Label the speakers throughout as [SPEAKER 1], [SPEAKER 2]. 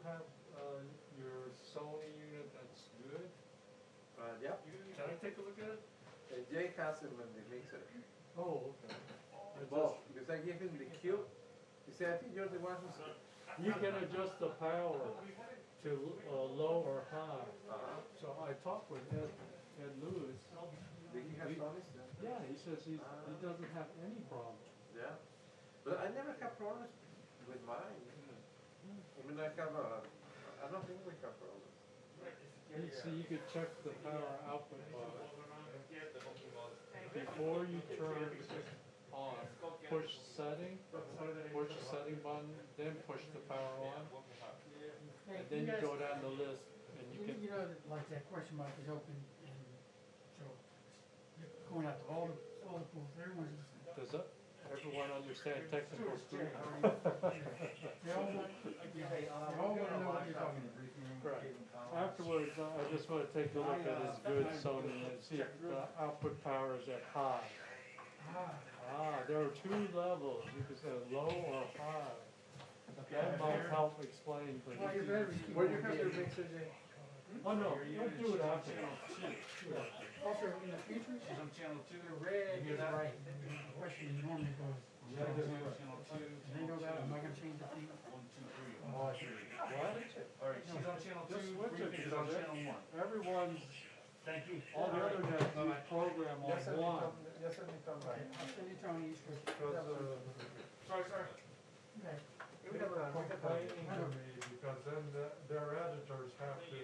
[SPEAKER 1] have your Sony unit that's good?
[SPEAKER 2] Yeah.
[SPEAKER 1] Can I take a look at it?
[SPEAKER 2] And Jay has him in the mixer.
[SPEAKER 1] Oh, okay.
[SPEAKER 2] Well, because I gave him the cube, he said, I think you're the one who's.
[SPEAKER 1] You can adjust the power to low or high. So I talked with Ed Lewis.
[SPEAKER 2] Did he have Sony's then?
[SPEAKER 1] Yeah, he says he doesn't have any problem.
[SPEAKER 2] Yeah. But I never have problems with mine. I mean, I don't think we have problems.
[SPEAKER 1] So you could check the power output bar. Before you turn on, push setting button, then push the power on. And then you go down the list and you can.
[SPEAKER 3] You know, like that question mark is open, and so you're going out to all the pools, everyone's listening.
[SPEAKER 1] Does everyone understand technical speak?
[SPEAKER 3] They all want, they all want to know what you're talking about.
[SPEAKER 1] Right. Afterwards, I just want to take a look at his good Sony and see if the output power is at high. There are two levels. You can say low or high. That might help explain.
[SPEAKER 3] Well, your batteries keep
[SPEAKER 2] Where
[SPEAKER 3] on
[SPEAKER 2] you have
[SPEAKER 3] dead.
[SPEAKER 2] your mixer, Jay?
[SPEAKER 1] Oh no, don't do it after.
[SPEAKER 3] Also, in the future,
[SPEAKER 4] She's on channel 2.
[SPEAKER 3] the red is right. The question normally goes,
[SPEAKER 4] Channel 2.
[SPEAKER 3] they know that, am I gonna change the thing?
[SPEAKER 4] 1, 2, 3.
[SPEAKER 1] What?
[SPEAKER 4] Alright, she's on channel 2.
[SPEAKER 1] Just switch it,
[SPEAKER 4] She's on
[SPEAKER 1] because
[SPEAKER 4] channel 1.
[SPEAKER 1] everyone's,
[SPEAKER 4] Thank you.
[SPEAKER 1] all the other nets you program on
[SPEAKER 2] Yes,
[SPEAKER 1] one.
[SPEAKER 2] yes, I need come back.
[SPEAKER 3] I'll send you Tony, each question.
[SPEAKER 4] Sorry.
[SPEAKER 3] Okay.
[SPEAKER 2] We have a,
[SPEAKER 1] Complaining to me because then their editors have to.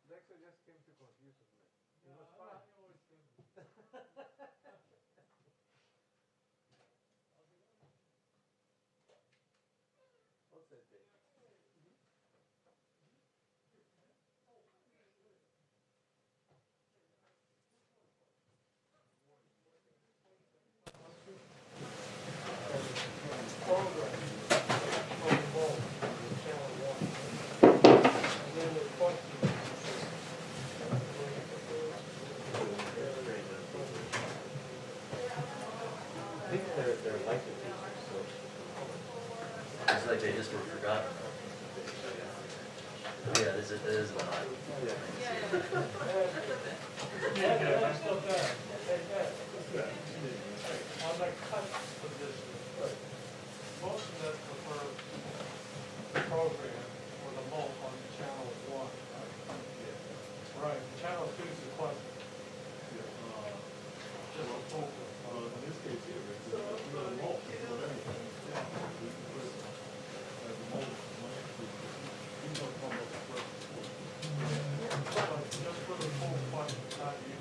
[SPEAKER 2] Dexter just came to confuse us, man. It was fine. What's that, Jay?
[SPEAKER 5] I think they're like the teachers, so it's like they just were forgotten. Yeah, it is a lot.
[SPEAKER 1] On the cut position, most of us prefer the program or the mult on channel 1. Right, channel 2 is the question. Just a focus.
[SPEAKER 6] In this case here, it's a little malt, but anything.
[SPEAKER 1] Just for the full fun, not you.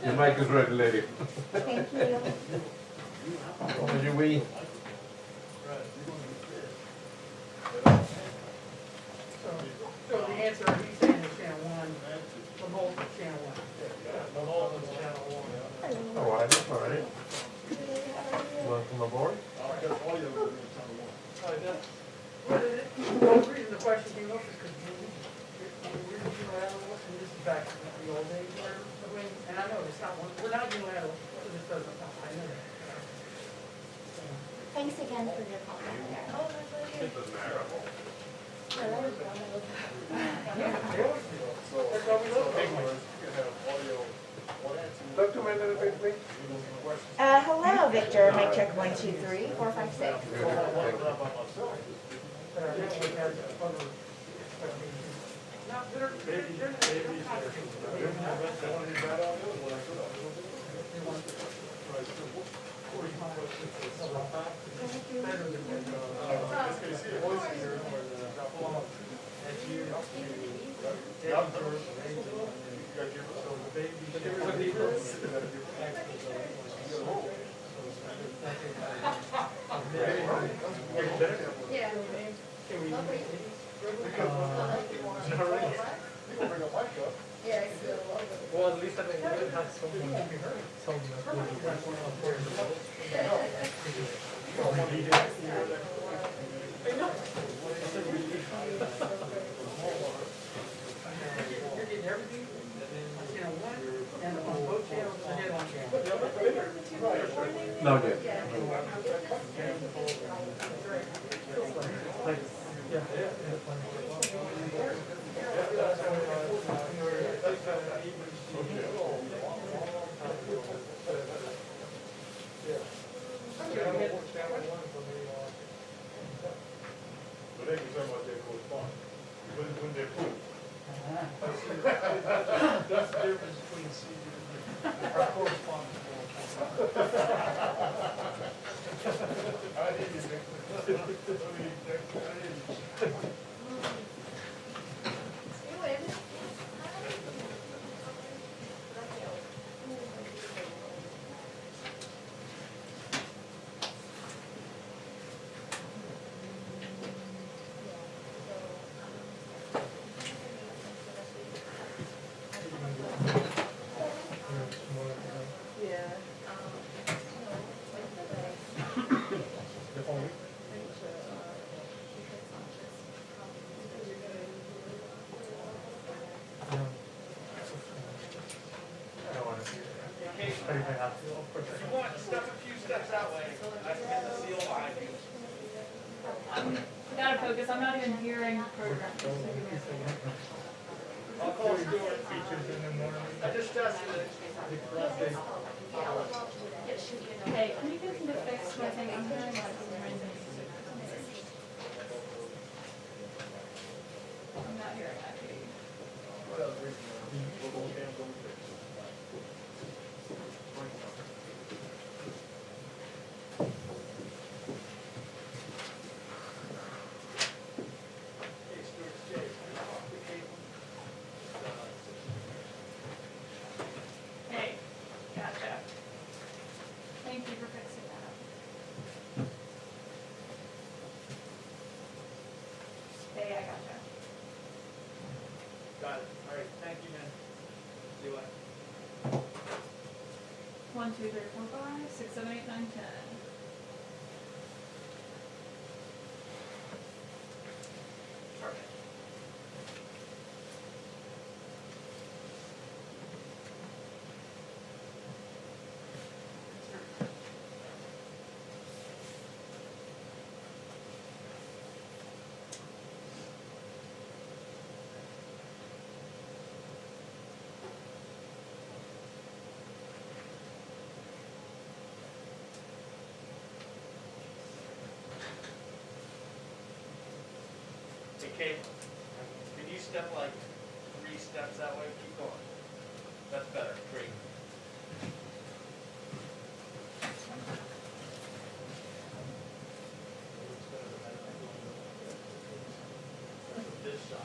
[SPEAKER 2] Your mic is ready, lady.
[SPEAKER 7] Thank you.
[SPEAKER 2] Did you wee?
[SPEAKER 3] So the answer, he's saying is channel 1, the mult is channel 1.
[SPEAKER 1] The mult is channel 1.
[SPEAKER 2] All right, all right. Welcome aboard.
[SPEAKER 7] Good.
[SPEAKER 3] question came up is because we're unilateral, and this is back in the old days where, and I know it's not, we're not unilateral, so this doesn't, I know that.
[SPEAKER 7] Thanks again for your comment there. Oh, my pleasure.
[SPEAKER 6] It doesn't matter.
[SPEAKER 7] No, that was wonderful.
[SPEAKER 3] Yeah, they always do.
[SPEAKER 6] So,
[SPEAKER 3] That's why we love
[SPEAKER 6] so
[SPEAKER 3] them.
[SPEAKER 6] anyways, you can have audio, one, two.
[SPEAKER 2] Talk to me a little bit, please.
[SPEAKER 6] Questions?
[SPEAKER 7] Hello, Victor. Mic check 1, 2, 3, 4, 5, 6.
[SPEAKER 3] Well, at least I mean, we didn't have someone to be heard. You're getting everything, channel 1, and on both channels, and then on channel.
[SPEAKER 2] No, good.
[SPEAKER 6] But they can talk about their correspondence, when they're cool.
[SPEAKER 1] That's the difference between CD and our correspondence.
[SPEAKER 6] I hear you, Nick. I hear you.
[SPEAKER 4] If you want, step a few steps that way, I can get the seal behind you.
[SPEAKER 8] Gotta focus, I'm not even hearing the program.
[SPEAKER 4] I'll call Stuart. I just tested it.
[SPEAKER 8] Hey, can you get me to fix my thing? I'm hearing like random. I'm not hearing that. Hey, gotcha. Thank you for fixing that. Hey, I gotcha.
[SPEAKER 4] Got it. All right, thank you, man. See you later.
[SPEAKER 8] 1, 2, 3, 4, 5, 6, 7, 8, 9, 10.
[SPEAKER 4] Perfect. Hey, Kate, can you step like 3 steps that way? Keep going. That's better. Great. This shot.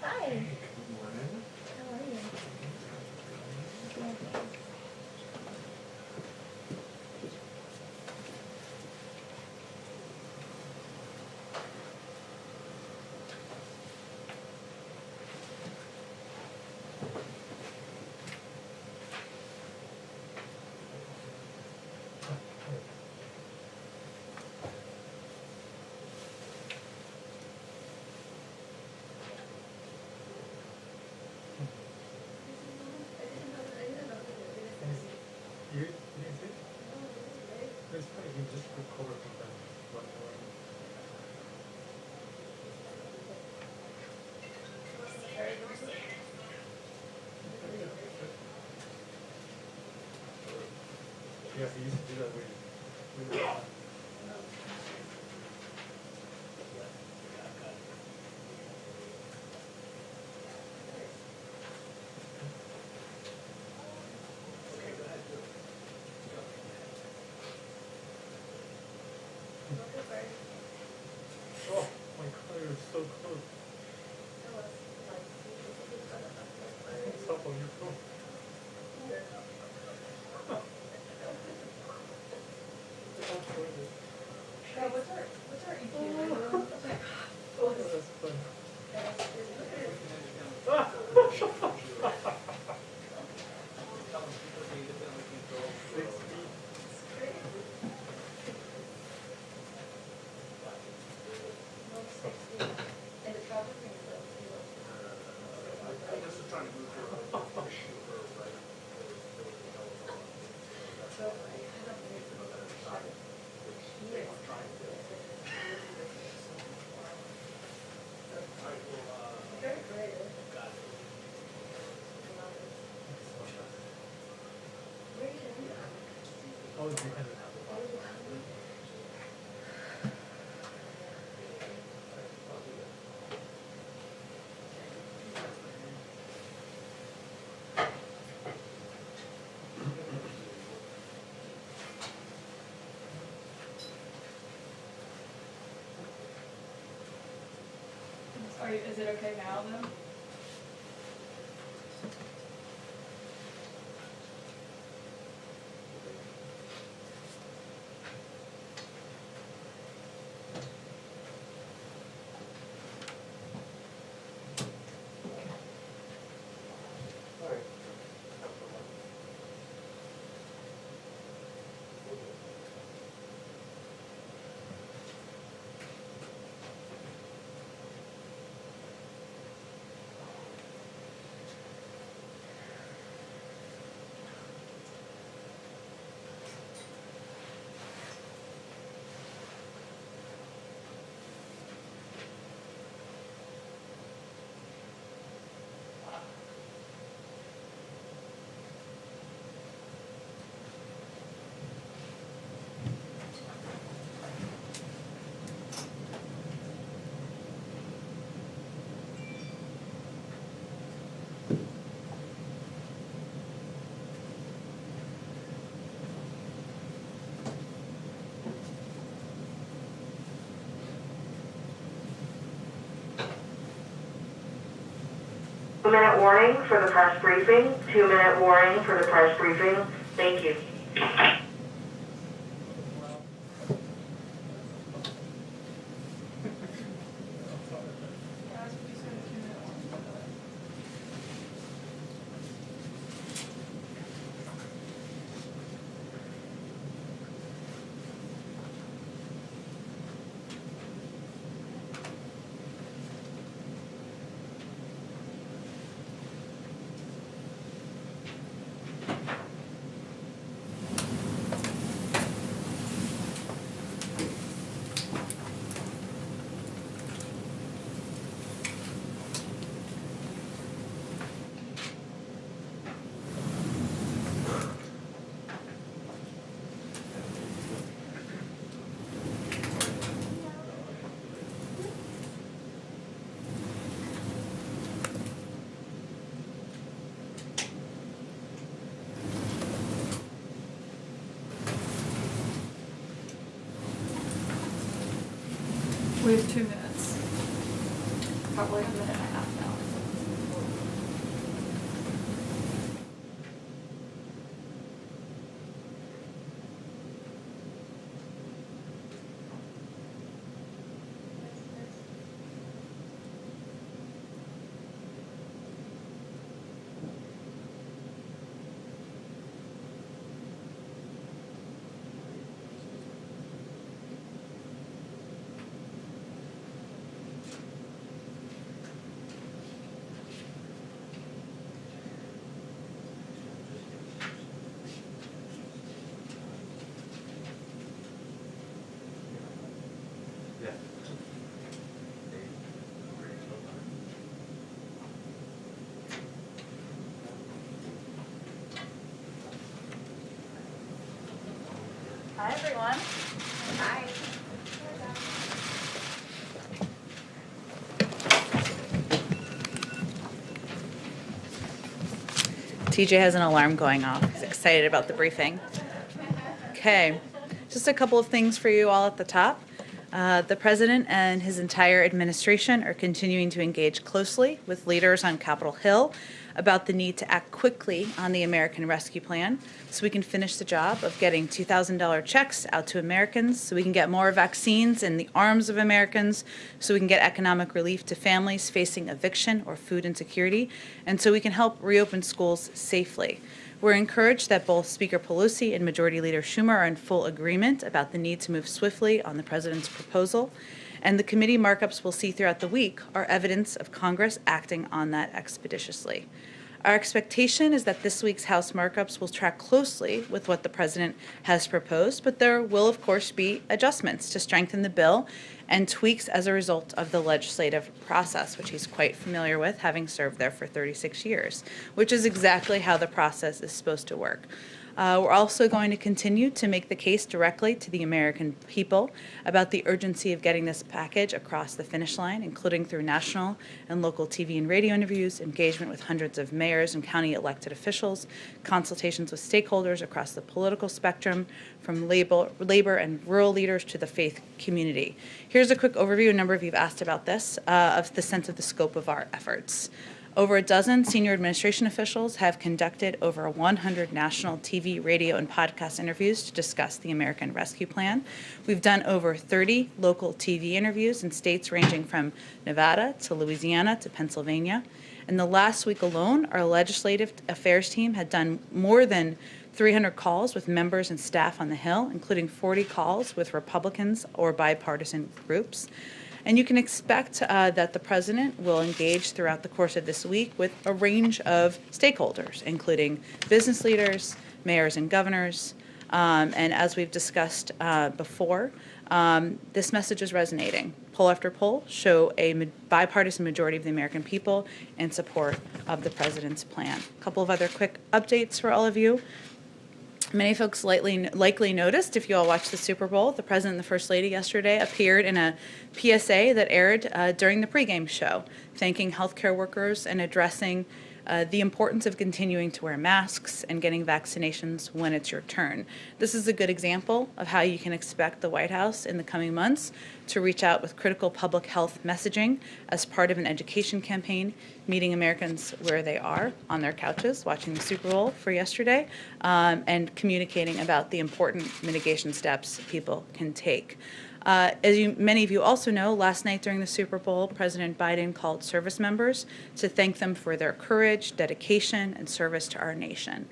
[SPEAKER 7] Hi.
[SPEAKER 6] Good morning.
[SPEAKER 7] How are you? Good.
[SPEAKER 6] Yeah, he used to do that when we were. Oh, my car is so close. It's up on your phone.
[SPEAKER 8] What's our EQ?
[SPEAKER 6] Oh, that's fun. Always be kind of.
[SPEAKER 8] Is it okay now then?
[SPEAKER 9] Two-minute warning for the press briefing. 2-minute warning for the press briefing. Thank you.
[SPEAKER 8] We have 2 minutes. Probably a minute and a half now.
[SPEAKER 7] Hi, everyone. Hi.
[SPEAKER 10] TJ has an alarm going off. He's excited about the briefing. Okay, just a couple of things for you all at the top. The president and his entire administration are continuing to engage closely with leaders on Capitol Hill about the need to act quickly on the American Rescue Plan so we can finish the job of getting $2,000 checks out to Americans, so we can get more vaccines in the arms of Americans, so we can get economic relief to families facing eviction or food insecurity, and so we can help reopen schools safely. We're encouraged that both Speaker Pelosi and Majority Leader Schumer are in full agreement about the need to move swiftly on the president's proposal, and the committee markups we'll see throughout the week are evidence of Congress acting on that expeditiously. Our expectation is that this week's House markups will track closely with what the president has proposed, but there will, of course, be adjustments to strengthen the bill and tweaks as a result of the legislative process, which he's quite familiar with, having served there for 36 years, which is exactly how the process is supposed to work. We're also going to continue to make the case directly to the American people about the urgency of getting this package across the finish line, including through national and local TV and radio interviews, engagement with hundreds of mayors and county elected officials, consultations with stakeholders across the political spectrum, from labor and rural leaders to the faith community. Here's a quick overview, a number of you have asked about this, of the sense of the scope of our efforts. Over a dozen senior administration officials have conducted over 100 national TV, radio, and podcast interviews to discuss the American Rescue Plan. We've done over 30 local TV interviews in states ranging from Nevada to Louisiana to Pennsylvania. In the last week alone, our legislative affairs team had done more than 300 calls with members and staff on the Hill, including 40 calls with Republicans or bipartisan groups. And you can expect that the president will engage throughout the course of this week with a range of stakeholders, including business leaders, mayors and governors. And as we've discussed before, this message is resonating. Poll after poll show a bipartisan majority of the American people in support of the president's plan. A couple of other quick updates for all of you. Many folks likely noticed, if you all watched the Super Bowl, the President and the First Lady yesterday appeared in a PSA that aired during the pregame show, thanking healthcare workers and addressing the importance of continuing to wear masks and getting vaccinations when it's your turn. This is a good example of how you can expect the White House in the coming months to reach out with critical public health messaging as part of an education campaign, meeting Americans where they are, on their couches, watching the Super Bowl for yesterday, and communicating about the important mitigation steps people can take. Many of you also know, last night during the Super Bowl, President Biden called service members to thank them for their courage, dedication, and service to our nation.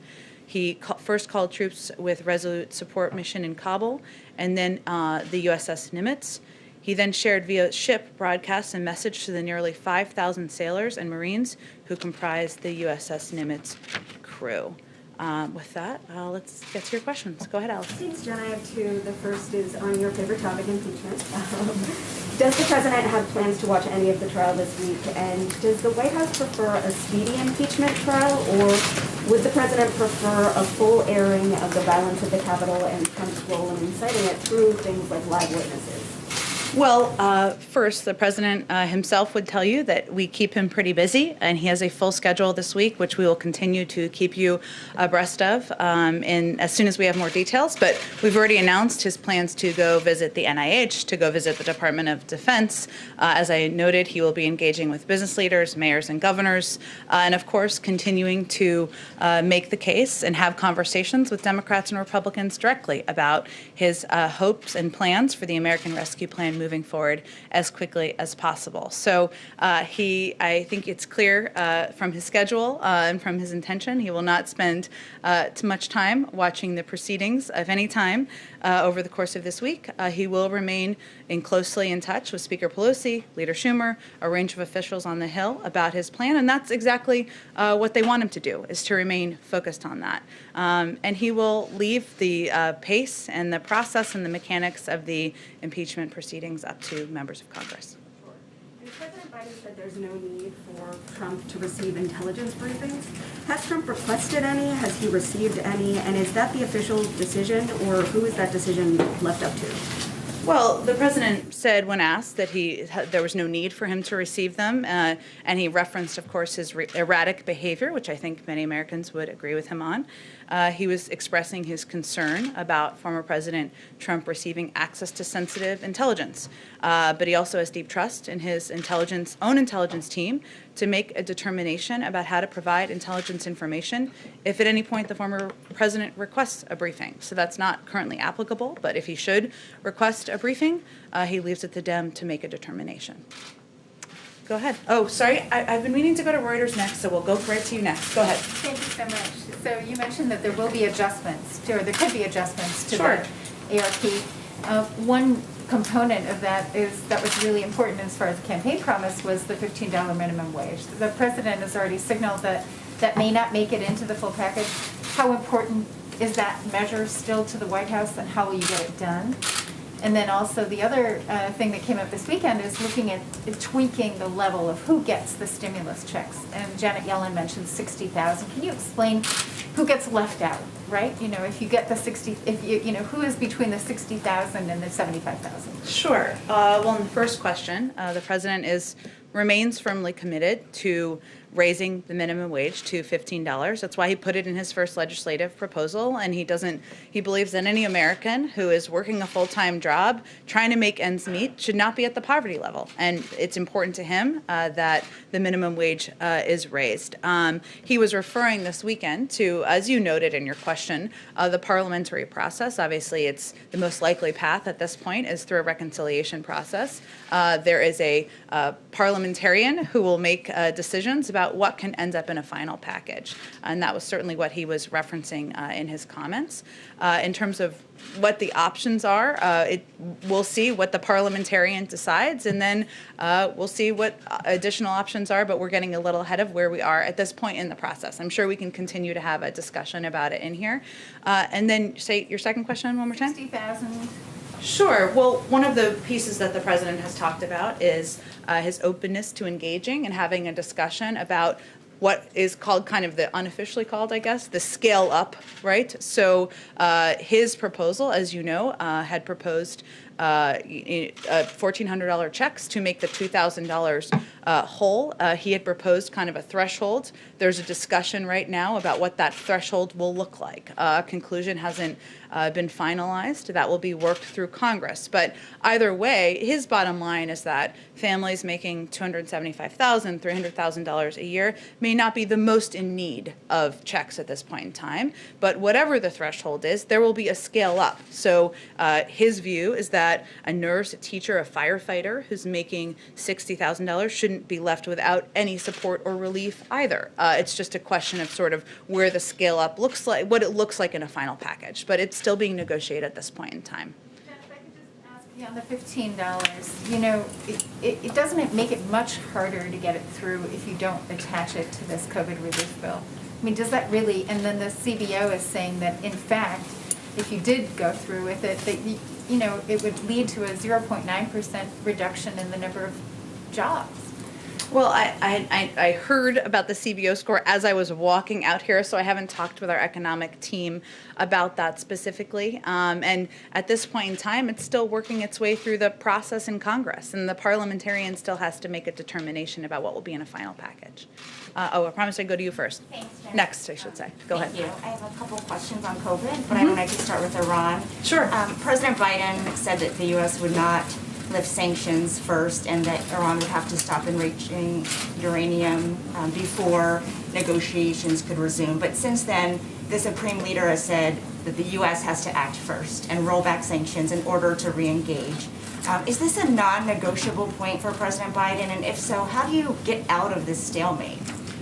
[SPEAKER 10] He first called troops with Resolute Support Mission in Kabul, and then the USS Nimitz. He then shared via ship broadcasts and message to the nearly 5,000 sailors and Marines who comprise the USS Nimitz crew. With that, let's get to your questions. Go ahead, Alice.
[SPEAKER 11] Thanks, Jen. I have two. The first is on your favorite topic, impeachment. Does the president have plans to watch any of the trial this week? And does the White House prefer a speedy impeachment trial, or would the president prefer a full airing of the violence at the Capitol and Trump's role in inciting it through things like live witnesses?
[SPEAKER 10] Well, first, the president himself would tell you that we keep him pretty busy, and he has a full schedule this week, which we will continue to keep you abreast of as soon as we have more details. But we've already announced his plans to go visit the NIH, to go visit the Department of Defense. As I noted, he will be engaging with business leaders, mayors, and governors, and of course, continuing to make the case and have conversations with Democrats and Republicans directly about his hopes and plans for the American Rescue Plan moving forward as quickly as possible. So I think it's clear from his schedule and from his intention, he will not spend too much time watching the proceedings of any time over the course of this week. He will remain closely in touch with Speaker Pelosi, Leader Schumer, a range of officials on the Hill about his plan, and that's exactly what they want him to do, is to remain focused on that. And he will leave the pace and the process and the mechanics of the impeachment proceedings up to members of Congress.
[SPEAKER 11] Is President Biden said there's no need for Trump to receive intelligence briefings. Has Trump requested any? Has he received any? And is that the official decision, or who is that decision left up to?
[SPEAKER 10] Well, the president said when asked that there was no need for him to receive them, and he referenced, of course, his erratic behavior, which I think many Americans would agree with him on. He was expressing his concern about former President Trump receiving access to sensitive intelligence. But he also has deep trust in his own intelligence team to make a determination about how to provide intelligence information if at any point the former president requests a briefing. So that's not currently applicable, but if he should request a briefing, he leaves it to them to make a determination. Go ahead. Oh, sorry, I've been meaning to go to Reuters next, so we'll go right to you next. Go ahead.
[SPEAKER 7] Thank you so much. So you mentioned that there will be adjustments, or there could be adjustments to
[SPEAKER 10] Sure.
[SPEAKER 7] the ARP. One component of that was really important as far as the campaign promise was the $15 minimum wage. The president has already signaled that that may not make it into the full package. How important is that measure still to the White House, and how will you get it done? And then also the other thing that came up this weekend is looking at tweaking the level of who gets the stimulus checks. And Janet Yellen mentioned 60,000. Can you explain who gets left out, right? You know, if you get the 60, who is between the 60,000 and the 75,000?
[SPEAKER 10] Sure. Well, in the first question, the president remains firmly committed to raising the minimum wage to $15. That's why he put it in his first legislative proposal, and he believes that any American who is working a full-time job trying to make ends meet should not be at the poverty level. And it's important to him that the minimum wage is raised. He was referring this weekend to, as you noted in your question, the parliamentary process. Obviously, it's the most likely path at this point is through a reconciliation process. There is a parliamentarian who will make decisions about what can end up in a final package. And that was certainly what he was referencing in his comments. In terms of what the options are, we'll see what the parliamentarian decides, and then we'll see what additional options are, but we're getting a little ahead of where we are at this point in the process. I'm sure we can continue to have a discussion about it in here. And then say your second question one more time.
[SPEAKER 7] 60,000.
[SPEAKER 10] Sure. Well, one of the pieces that the president has talked about is his openness to engaging and having a discussion about what is called, kind of the unofficially called, I guess, the scale up, right? So his proposal, as you know, had proposed $1,400 checks to make the $2,000 whole. He had proposed kind of a threshold. There's a discussion right now about what that threshold will look like. A conclusion hasn't been finalized. That will be worked through Congress. But either way, his bottom line is that families making $275,000, $300,000 a year may not be the most in need of checks at this point in time. But whatever the threshold is, there will be a scale up. So his view is that a nurse, a teacher, a firefighter who's making $60,000 shouldn't be left without any support or relief either. It's just a question of sort of where the scale up looks like, what it looks like in a final package. But it's still being negotiated at this point in time.
[SPEAKER 7] Jen, if I could just ask you on the $15, you know, it doesn't make it much harder to get it through if you don't attach it to this COVID relief bill. I mean, does that really, and then the CBO is saying that in fact, if you did go through with it, that you know, it would lead to a 0.9% reduction in the number of jobs.
[SPEAKER 10] Well, I heard about the CBO score as I was walking out here, so I haven't talked with our economic team about that specifically. And at this point in time, it's still working its way through the process in Congress, and the parliamentarian still has to make a determination about what will be in a final package. I promise I'd go to you first.
[SPEAKER 12] Thanks, Jen.
[SPEAKER 10] Next, I should say. Go ahead.
[SPEAKER 12] Thank you. I have a couple of questions on COVID, but I would like to start with Iran.
[SPEAKER 10] Sure.
[SPEAKER 12] President Biden said that the U.S. would not lift sanctions first and that Iran would have to stop enriching uranium before negotiations could resume. But since then, the Supreme Leader has said that the U.S. has to act first and roll back sanctions in order to re-engage. Is this a non-negotiable point for President Biden? And if so, how do you get out of this stalemate?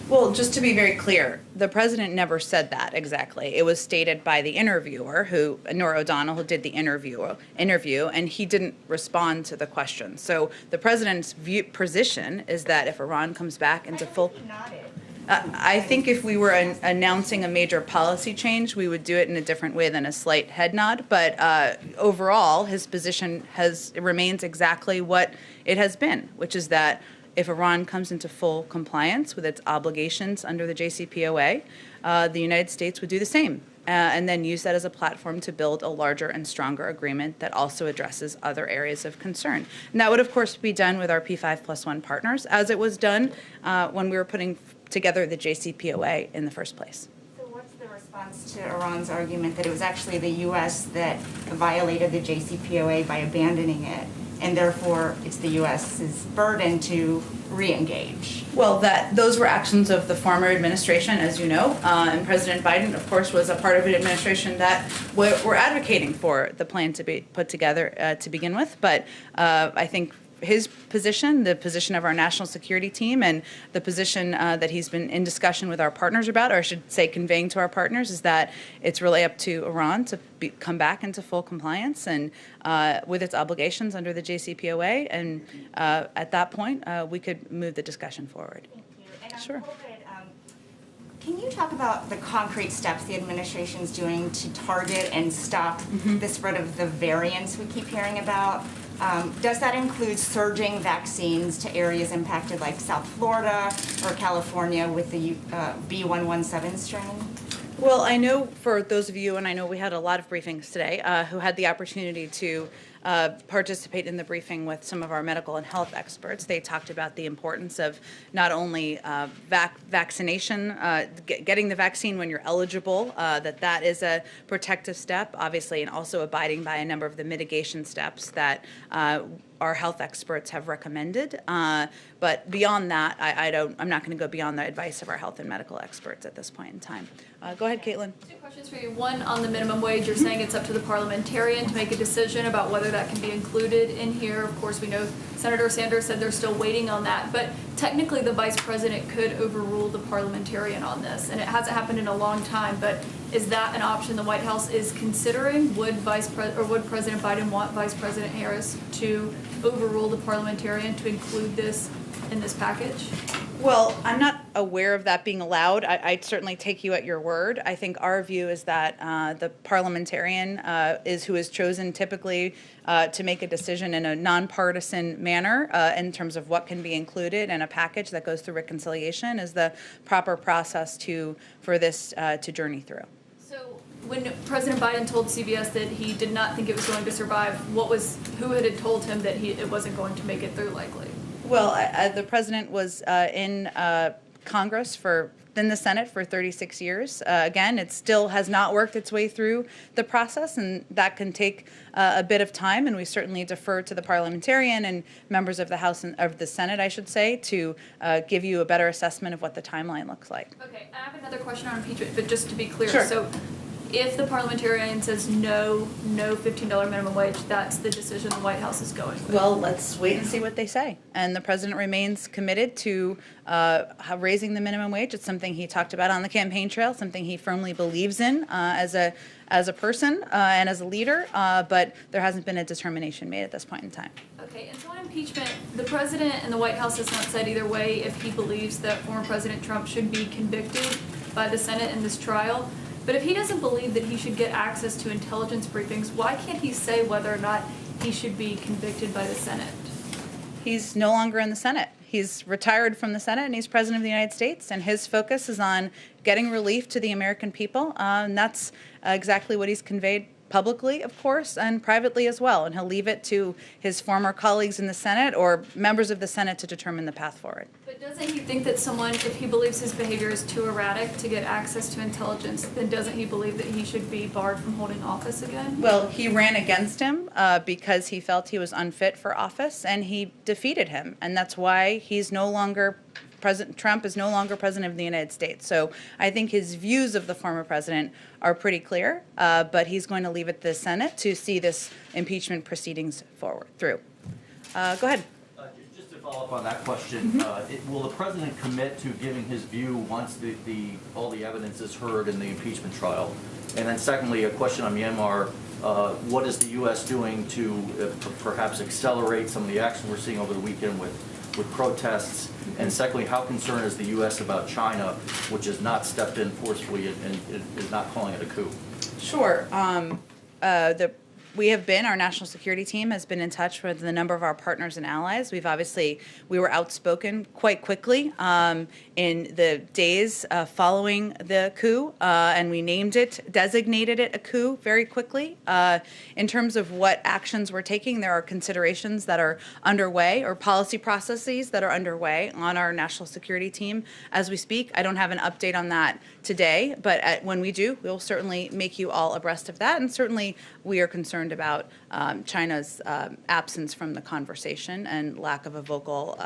[SPEAKER 10] Well, just to be very clear, the president never said that exactly. It was stated by the interviewer, Norah O'Donnell, who did the interview, and he didn't respond to the question. So the president's position is that if Iran comes back into full... I think if we were announcing a major policy change, we would do it in a different way than a slight head nod. But overall, his position remains exactly what it has been, which is that if Iran comes into full compliance with its obligations under the JCPOA, the United States would do the same. And then use that as a platform to build a larger and stronger agreement that also addresses other areas of concern. And that would, of course, be done with our P5+1 partners, as it was done when we were putting together the JCPOA in the first place.
[SPEAKER 12] So what's the response to Iran's argument that it was actually the U.S. that violated the JCPOA by abandoning it, and therefore it's the U.S.'s burden to re-engage?
[SPEAKER 10] Well, those were actions of the former administration, as you know, and President Biden, of course, was a part of an administration that were advocating for the plan to be put together to begin with. But I think his position, the position of our national security team, and the position that he's been in discussion with our partners about, or I should say conveying to our partners, is that it's really up to Iran to come back into full compliance and with its obligations under the JCPOA, and at that point, we could move the discussion forward.
[SPEAKER 12] Thank you. And
[SPEAKER 10] Sure.
[SPEAKER 12] Can you talk about the concrete steps the administration's doing to target and stop the spread of the variants we keep hearing about? Does that include surging vaccines to areas impacted like South Florida or California with the B117 strain?
[SPEAKER 10] Well, I know for those of you, and I know we had a lot of briefings today, who had the opportunity to participate in the briefing with some of our medical and health experts. They talked about the importance of not only vaccination, getting the vaccine when you're eligible, that is a protective step, obviously, and also abiding by a number of the mitigation steps that our health experts have recommended. But beyond that, I'm not going to go beyond the advice of our health and medical experts at this point in time. Go ahead, Caitlin.
[SPEAKER 8] Two questions for you. One, on the minimum wage, you're saying it's up to the parliamentarian to make a decision about whether that can be included in here. Of course, we know Senator Sanders said they're still waiting on that, but technically the vice president could overrule the parliamentarian on this, and it hasn't happened in a long time, but is that an option the White House is considering? Would President Biden want Vice President Harris to overrule the parliamentarian to include this in this package?
[SPEAKER 10] Well, I'm not aware of that being allowed. I'd certainly take you at your word. I think our view is that the parliamentarian is who is chosen typically to make a decision in a nonpartisan manner in terms of what can be included in a package that goes through reconciliation is the proper process for this to journey through.
[SPEAKER 8] So when President Biden told CBS that he did not think it was going to survive, who had told him that it wasn't going to make it through likely?
[SPEAKER 10] Well, the president was in Congress in the Senate for 36 years. Again, it still has not worked its way through the process, and that can take a bit of time, and we certainly defer to the parliamentarian and members of the House and of the Senate, I should say, to give you a better assessment of what the timeline looks like.
[SPEAKER 8] Okay, I have another question on impeachment, but just to be clear.
[SPEAKER 10] Sure.
[SPEAKER 8] So if the parliamentarian says no $15 minimum wage, that's the decision the White House is going with?
[SPEAKER 10] Well, let's wait and see what they say. And the president remains committed to raising the minimum wage. It's something he talked about on the campaign trail, something he firmly believes in as a person and as a leader, but there hasn't been a determination made at this point in time.
[SPEAKER 8] Okay, and so on impeachment, the president and the White House has not said either way if he believes that former President Trump should be convicted by the Senate in this trial. But if he doesn't believe that he should get access to intelligence briefings, why can't he say whether or not he should be convicted by the Senate?
[SPEAKER 10] He's no longer in the Senate. He's retired from the Senate, and he's president of the United States, and his focus is on getting relief to the American people, and that's exactly what he's conveyed publicly, of course, and privately as well, and he'll leave it to his former colleagues in the Senate or members of the Senate to determine the path forward.
[SPEAKER 8] But doesn't he think that someone, if he believes his behavior is too erratic to get access to intelligence, then doesn't he believe that he should be barred from holding office again?
[SPEAKER 10] Well, he ran against him because he felt he was unfit for office, and he defeated him, and that's why he's no longer President Trump is no longer president of the United States. So I think his views of the former president are pretty clear, but he's going to leave it to the Senate to see this impeachment proceedings through. Go ahead.
[SPEAKER 5] Just to follow up on that question, will the president commit to giving his view once all the evidence is heard in the impeachment trial? And then secondly, a question on Myanmar. What is the U.S. doing to perhaps accelerate some of the action we're seeing over the weekend with protests? And secondly, how concerned is the U.S. about China, which has not stepped in forcefully and is not calling it a coup?
[SPEAKER 10] Sure. The our national security team has been in touch with a number of our partners and allies. We were outspoken quite quickly in the days following the coup, and we designated it a coup very quickly. In terms of what actions we're taking, there are considerations that are underway or policy processes that are underway on our national security team as we speak. I don't have an update on that today, but when we do, we'll certainly make you all abreast of that. And certainly we are concerned about China's absence from the conversation and lack of a vocal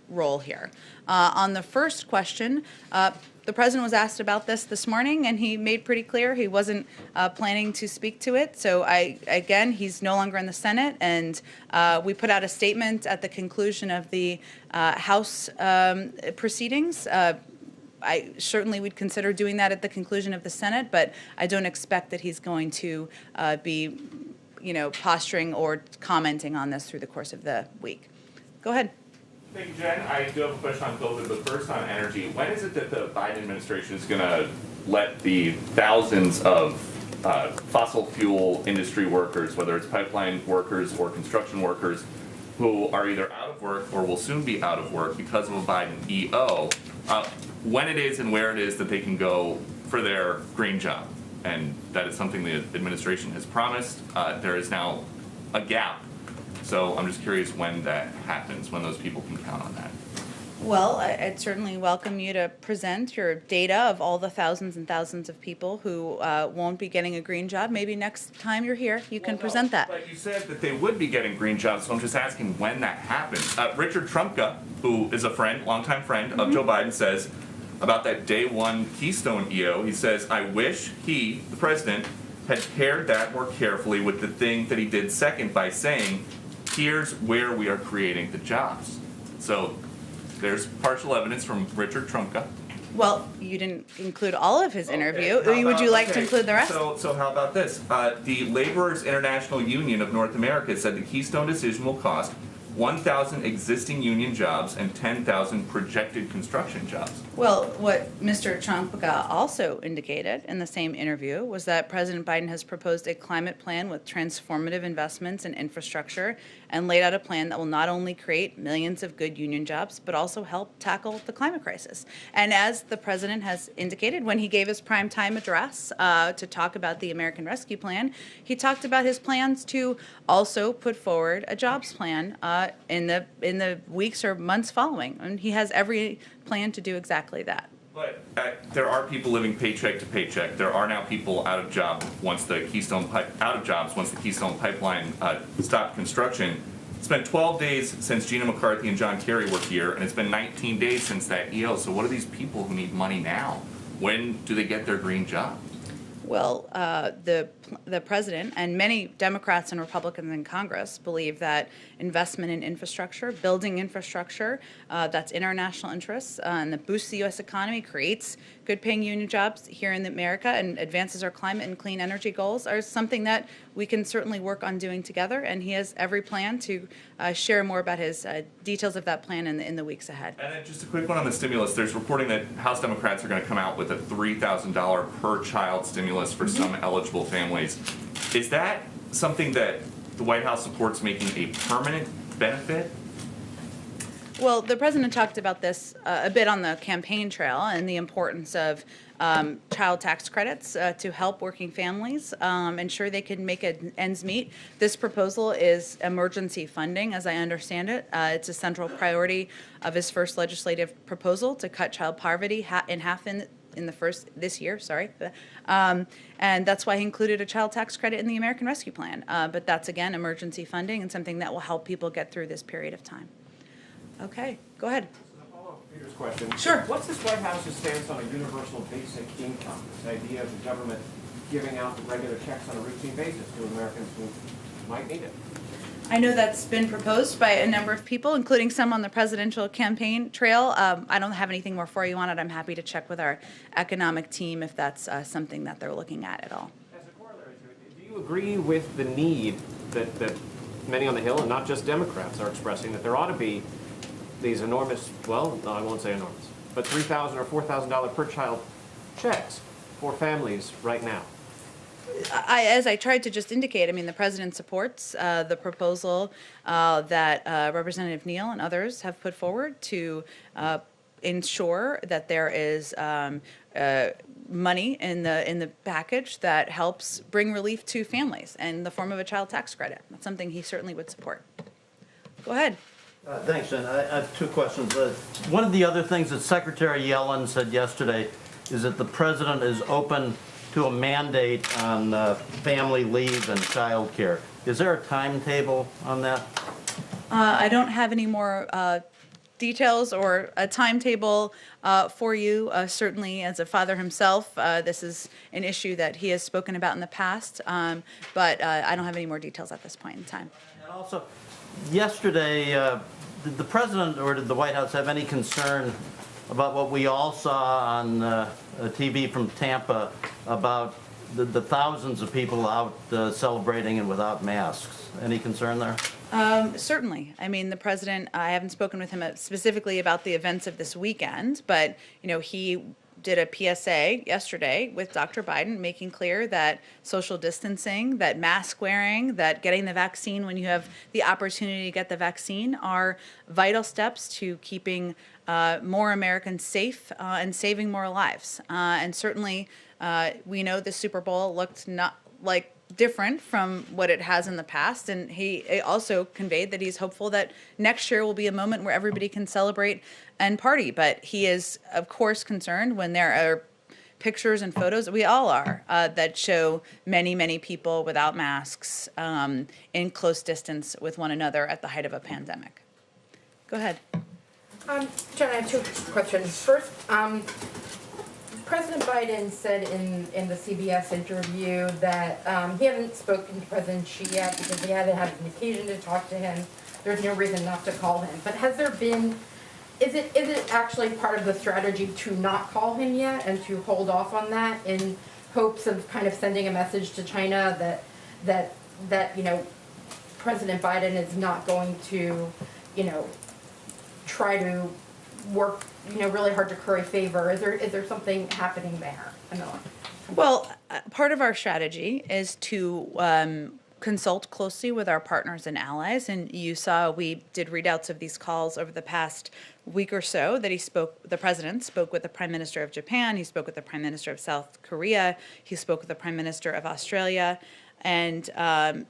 [SPEAKER 10] role here. On the first question, the president was asked about this morning, and he made pretty clear he wasn't planning to speak to it. So again, he's no longer in the Senate, and we put out a statement at the conclusion of the House proceedings. I certainly would consider doing that at the conclusion of the Senate, but I don't expect that he's going to be, posturing or commenting on this through the course of the week. Go ahead.
[SPEAKER 13] Thank you, Jen. I do have a question on COVID, but first on energy. When is it that the Biden administration is going to let the thousands of fossil fuel industry workers, whether it's pipeline workers or construction workers, who are either out of work or will soon be out of work because of a Biden EO, when it is and where it is that they can go for their green job? And that is something the administration has promised. There is now a gap. So I'm just curious when that happens, when those people can count on that.
[SPEAKER 10] Well, I'd certainly welcome you to present your data of all the thousands and thousands of people who won't be getting a green job. Maybe next time you're here, you can present that.
[SPEAKER 13] But you said that they would be getting green jobs, so I'm just asking when that happens. Richard Trumka, who is a friend, longtime friend of Joe Biden, says about that day one Keystone EO, he says, I wish he, the president, had paired that more carefully with the thing that he did second by saying, here's where we are creating the jobs. So there's partial evidence from Richard Trumka.
[SPEAKER 10] Well, you didn't include all of his interview. Would you like to include the rest?
[SPEAKER 13] So how about this? The Laborers International Union of North America said the Keystone decision will cost 1,000 existing union jobs and 10,000 projected construction jobs.
[SPEAKER 10] Well, what Mr. Trumka also indicated in the same interview was that President Biden has proposed a climate plan with transformative investments in infrastructure and laid out a plan that will not only create millions of good union jobs, but also help tackle the climate crisis. And as the president has indicated when he gave his primetime address to talk about the American Rescue Plan, he talked about his plans to also put forward a jobs plan in the weeks or months following. And he has every plan to do exactly that.
[SPEAKER 13] But there are people living paycheck to paycheck. There are now people out of jobs once the Keystone Pipeline stopped construction. It's been 12 days since Gina McCarthy and John Kerry were here, and it's been 19 days since that EO. So what are these people who need money now? When do they get their green job?
[SPEAKER 10] Well, the president and many Democrats and Republicans in Congress believe that investment in infrastructure, building infrastructure that's in our national interests and that boosts the U.S. economy, creates good-paying union jobs here in America and advances our climate and clean energy goals are something that we can certainly work on doing together. And he has every plan to share more about his details of that plan in the weeks ahead.
[SPEAKER 13] And then just a quick one on the stimulus. There's reporting that House Democrats are going to come out with a $3,000 per child stimulus for some eligible families. Is that something that the White House supports making a permanent benefit?
[SPEAKER 10] Well, the president talked about this a bit on the campaign trail and the importance of child tax credits to help working families ensure they can make ends meet. This proposal is emergency funding, as I understand it. It's a central priority of his first legislative proposal to cut child poverty in half this year. And that's why he included a child tax credit in the American Rescue Plan. But that's, again, emergency funding and something that will help people get through this period of time. Okay, go ahead.
[SPEAKER 14] A follow-up to Peter's question.
[SPEAKER 10] Sure.
[SPEAKER 14] What's this White House's stance on a universal basic income? This idea of the government giving out the regular checks on a routine basis to Americans who might need it.
[SPEAKER 10] I know that's been proposed by a number of people, including some on the presidential campaign trail. I don't have anything more for you on it. I'm happy to check with our economic team if that's something that they're looking at all.
[SPEAKER 14] As a corollary to it, do you agree with the need that many on the Hill, and not just Democrats, are expressing, that there ought to be these enormous, well, no, I won't say enormous, but $3,000 or $4,000 per child checks for families right now?
[SPEAKER 10] As I tried to just indicate, I mean, the president supports the proposal that Representative Neal and others have put forward to ensure that there is money in the package that helps bring relief to families in the form of a child tax credit. That's something he certainly would support. Go ahead.
[SPEAKER 15] Thanks, Jen. I have two questions. One of the other things that Secretary Yellen said yesterday is that the president is open to a mandate on family leave and child care. Is there a timetable on that?
[SPEAKER 10] I don't have any more details or a timetable for you. Certainly, as a father himself, this is an issue that he has spoken about in the past, but I don't have any more details at this point in time.
[SPEAKER 15] And also, yesterday, did the president or did the White House have any concern about what we all saw on TV from Tampa about the thousands of people out celebrating and without masks? Any concern there?
[SPEAKER 10] Certainly. I mean, the president, I haven't spoken with him specifically about the events of this weekend, but, you know, he did a PSA yesterday with Dr. Biden making clear that social distancing, that mask wearing, that getting the vaccine when you have the opportunity to get the vaccine are vital steps to keeping more Americans safe and saving more lives. And certainly, we know the Super Bowl looked not like different from what it has in the past, and he also conveyed that he's hopeful that next year will be a moment where everybody can celebrate and party. But he is, of course, concerned when there are pictures and photos, we all are, that show many, many people without masks in close distance with one another at the height of a pandemic. Go ahead.
[SPEAKER 3] Jen, I have two questions. First, President Biden said in the CBS interview that he hadn't spoken to President Xi yet because he hadn't had an occasion to talk to him. There's no reason not to call him. But has there been, is it actually part of the strategy to not call him yet and to hold off on that in hopes of kind of sending a message to China that you know, President Biden is not going to, you know, try to work, you know, really hard to curry favor? Is there something happening there?
[SPEAKER 10] Well, part of our strategy is to consult closely with our partners and allies, and you saw we did readouts of these calls over the past week or so that the president spoke with the Prime Minister of Japan, he spoke with the Prime Minister of South Korea, he spoke with the Prime Minister of Australia, and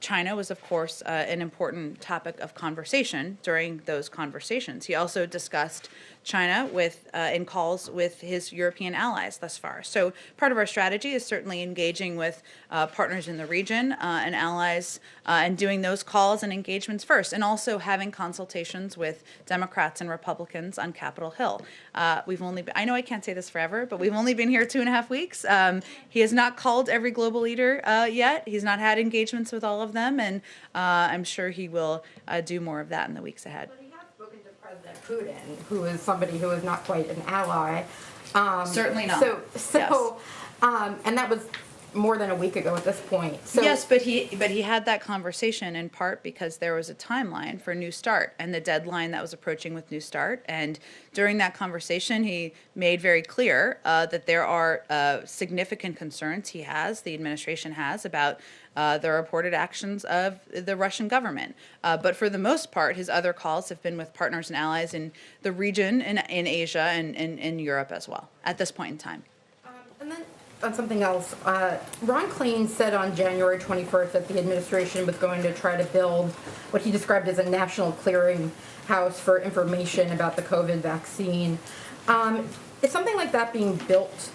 [SPEAKER 10] China was, of course, an important topic of conversation during those conversations. He also discussed China in calls with his European allies thus far. So part of our strategy is certainly engaging with partners in the region and allies and doing those calls and engagements first, and also having consultations with Democrats and Republicans on Capitol Hill. I know I can't say this forever, but we've only been here 2.5 weeks. He has not called every global leader yet. He's not had engagements with all of them, and I'm sure he will do more of that in the weeks ahead.
[SPEAKER 3] But he has spoken to President Putin, who is somebody who is not quite an ally.
[SPEAKER 10] Certainly not.
[SPEAKER 3] So, and that was more than a week ago at this point. So,
[SPEAKER 10] yes, but he had that conversation in part because there was a timeline for New START and the deadline that was approaching with New START. And during that conversation, he made very clear that there are significant concerns the administration has about the reported actions of the Russian government. But for the most part, his other calls have been with partners and allies in the region, in Asia, and in Europe as well, at this point in time.
[SPEAKER 3] And then on something else, Ron Klain said on January 21st that the administration was going to try to build what he described as a national clearinghouse for information about the COVID vaccine. Is something like that being built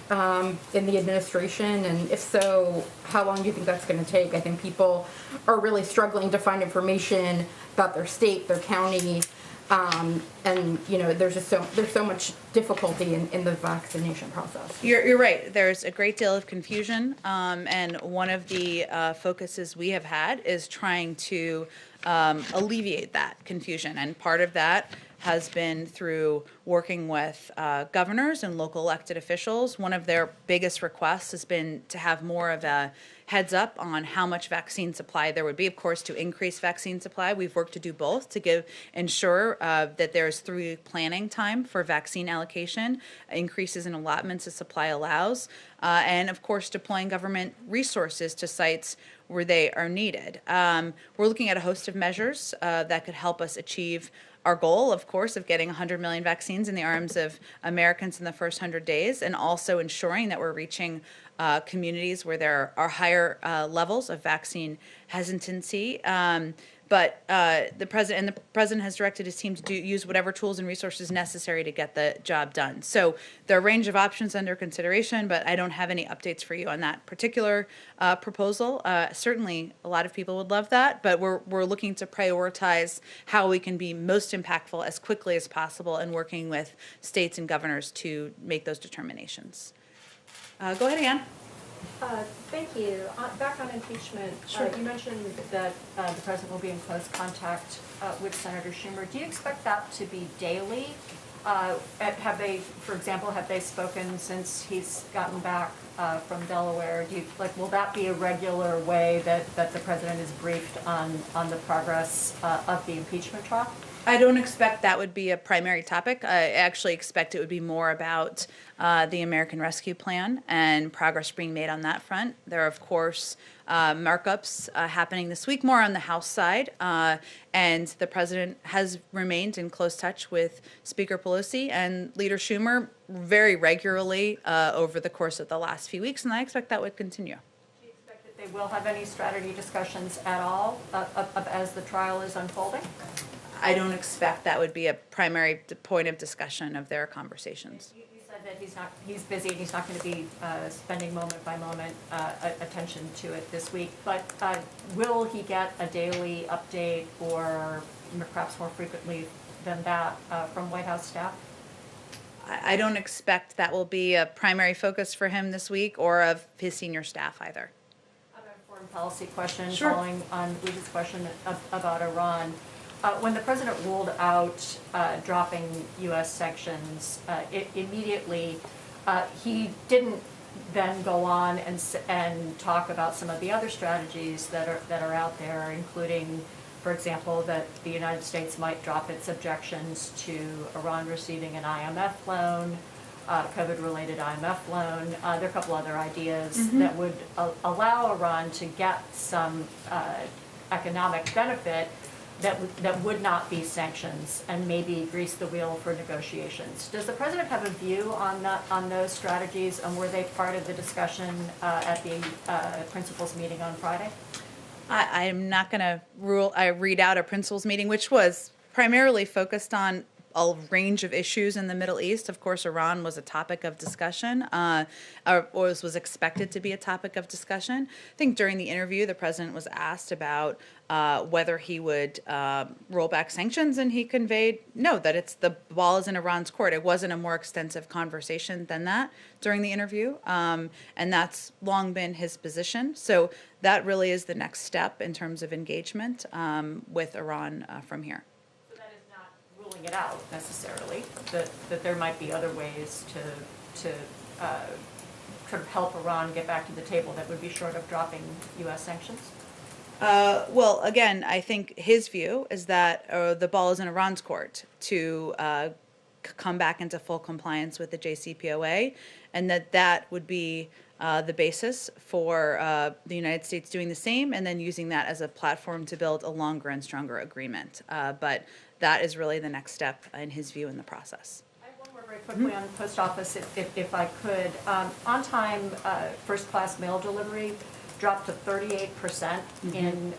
[SPEAKER 3] in the administration? And if so, how long do you think that's going to take? I think people are really struggling to find information about their state, their county, and you know, there's so much difficulty in the vaccination process.
[SPEAKER 10] You're right. There's a great deal of confusion, and one of the focuses we have had is trying to alleviate that confusion. And part of that has been through working with governors and local elected officials. One of their biggest requests has been to have more of a heads up on how much vaccine supply there would be. Of course, to increase vaccine supply, we've worked to do both to ensure that there's 3-week planning time for vaccine allocation, increases in allotments as supply allows, and of course deploying government resources to sites where they are needed. We're looking at a host of measures that could help us achieve our goal, of course, of getting 100 million vaccines in the arms of Americans in the first 100 days, and also ensuring that we're reaching communities where there are higher levels of vaccine hesitancy. But the president has directed his team to use whatever tools and resources necessary to get the job done. So there are a range of options under consideration, but I don't have any updates for you on that particular proposal. Certainly, a lot of people would love that, but we're looking to prioritize how we can be most impactful as quickly as possible and working with states and governors to make those determinations. Go ahead, Ann.
[SPEAKER 16] Thank you. Back on impeachment, you mentioned that the president will be in close contact with Senator Schumer. Do you expect that to be daily? Have they, for example, have they spoken since he's gotten back from Delaware? Will that be a regular way that the president is briefed on the progress of the impeachment trial?
[SPEAKER 10] I don't expect that would be a primary topic. I actually expect it would be more about the American Rescue Plan and progress being made on that front. There are, of course, markups happening this week, more on the House side, and the president has remained in close touch with Speaker Pelosi and Leader Schumer very regularly over the course of the last few weeks, and I expect that would continue.
[SPEAKER 16] Do you expect that they will have any strategy discussions at all as the trial is unfolding?
[SPEAKER 10] I don't expect that would be a primary point of discussion of their conversations.
[SPEAKER 16] You said that he's busy and he's not going to be spending moment by moment attention to it this week, but will he get a daily update or perhaps more frequently than that from White House staff?
[SPEAKER 10] I don't expect that will be a primary focus for him this week or of his senior staff either.
[SPEAKER 16] I have a foreign policy question
[SPEAKER 10] Sure.
[SPEAKER 16] following on Lisa's question about Iran. When the president ruled out dropping U.S. sanctions, immediately he didn't then go on and talk about some of the other strategies that are out there, including, for example, that the United States might drop its objections to Iran receiving an IMF loan, COVID-related IMF loan. There are a couple other ideas that would allow Iran to get some economic benefit that would not be sanctions and maybe grease the wheel for negotiations. Does the president have a view on those strategies, and were they part of the discussion at the principals meeting on Friday?
[SPEAKER 10] I'm not going to read out a principals meeting, which was primarily focused on a range of issues in the Middle East. Of course, Iran was a topic of discussion, or was expected to be a topic of discussion. I think during the interview, the president was asked about whether he would roll back sanctions, and he conveyed no, that the ball is in Iran's court. It wasn't a more extensive conversation than that during the interview, and that's long been his position. So that really is the next step in terms of engagement with Iran from here.
[SPEAKER 16] Ruling it out necessarily, that there might be other ways to sort of help Iran get back to the table that would be short of dropping U.S. sanctions?
[SPEAKER 10] Well, again, I think his view is that the ball is in Iran's court to come back into full compliance with the JCPOA, and that would be the basis for the United States doing the same, and then using that as a platform to build a longer and stronger agreement. But that is really the next step, in his view, in the process.
[SPEAKER 16] I have one more very quickly on the post office, if I could. On-time first-class mail delivery dropped to 38% in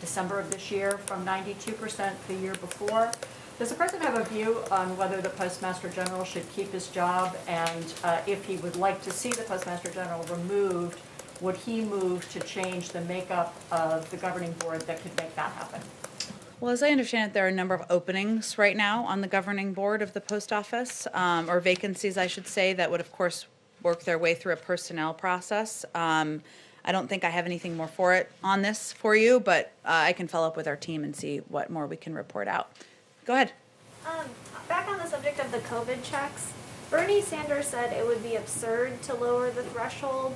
[SPEAKER 16] December of this year from 92% the year before. Does the president have a view on whether the Postmaster General should keep his job, and if he would like to see the Postmaster General removed, would he move to change the makeup of the governing board that could make that happen?
[SPEAKER 10] Well, as I understand it, there are a number of openings right now on the governing board of the post office, or vacancies, I should say, that would, of course, work their way through a personnel process. I don't think I have anything more on this for you, but I can follow up with our team and see what more we can report out. Go ahead.
[SPEAKER 17] Back on the subject of the COVID checks, Bernie Sanders said it would be absurd to lower the threshold,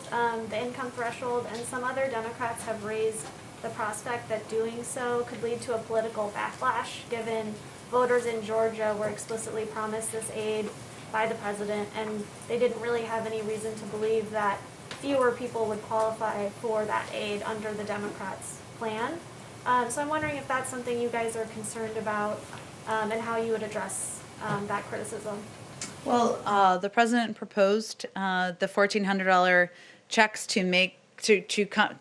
[SPEAKER 17] the income threshold, and some other Democrats have raised the prospect that doing so could lead to a political backlash, given voters in Georgia were explicitly promised this aid by the president, and they didn't really have any reason to believe that fewer people would qualify for that aid under the Democrats' plan. So I'm wondering if that's something you guys are concerned about, and how you would address that criticism.
[SPEAKER 10] Well, the president proposed the $1,400 checks to make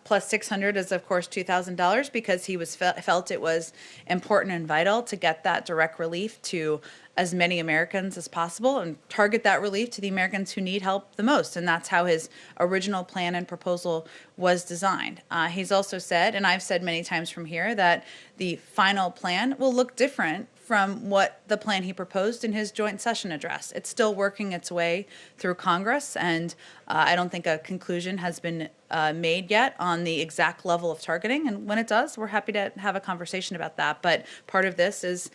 [SPEAKER 10] plus $600 is of course $2,000 because he was felt it was important and vital to get that direct relief to as many Americans as possible and target that relief to the Americans who need help the most. And that's how his original plan and proposal was designed. He's also said, and I've said many times from here, that the final plan will look different from what the plan he proposed in his joint session address. It's still working its way through Congress, and I don't think a conclusion has been made yet on the exact level of targeting. And when it does, we're happy to have a conversation about that. But part of this is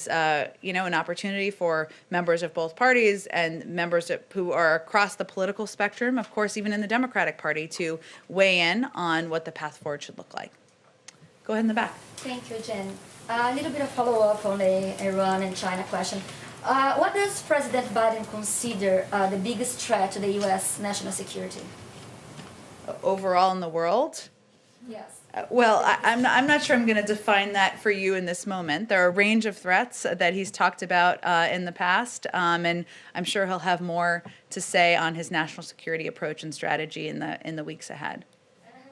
[SPEAKER 10] an opportunity for members of both parties and members who are across the political spectrum, of course, even in the Democratic Party, to weigh in on what the path forward should look like. Go ahead in the back.
[SPEAKER 18] Thank you, Jen. A little bit of follow-up on the Iran and China question. What does President Biden consider the biggest threat to the U.S. national security?
[SPEAKER 10] Overall in the world?
[SPEAKER 18] Yes.
[SPEAKER 10] I'm not sure I'm going to define that for you in this moment. There are a range of threats that he's talked about in the past, and I'm sure he'll have more to say on his national security approach and strategy in the weeks ahead.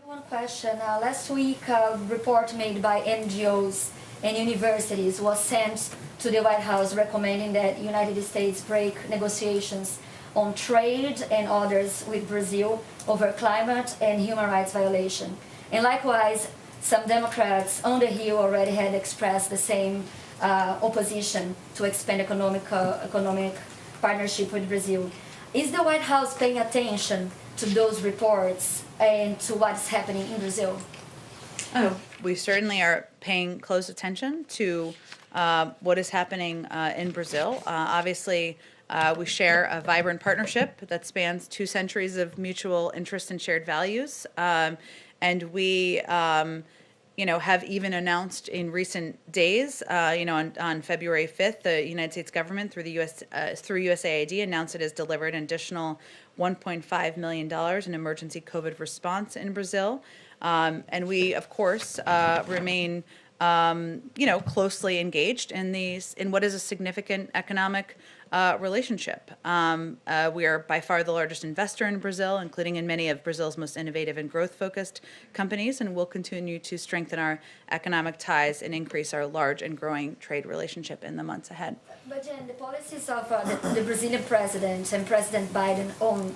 [SPEAKER 18] One question. Last week, a report made by NGOs and universities was sent to the White House recommending that the United States break negotiations on trade and others with Brazil over climate and human rights violation. And likewise, some Democrats on the Hill already had expressed the same opposition to expand economic partnership with Brazil. Is the White House paying attention to those reports and to what's happening in Brazil?
[SPEAKER 10] We certainly are paying close attention to what is happening in Brazil. Obviously, we share a vibrant partnership that spans 2 centuries of mutual interest and shared values. And we, have even announced in recent days, on February 5th, the United States government through USAID announced it has delivered an additional $1.5 million in emergency COVID response in Brazil. And we, of course, remain, closely engaged in what is a significant economic relationship. We are by far the largest investor in Brazil, including in many of Brazil's most innovative and growth-focused companies, and we'll continue to strengthen our economic ties and increase our large and growing trade relationship in the months ahead.
[SPEAKER 18] But Jen, the policies of the Brazilian president and President Biden on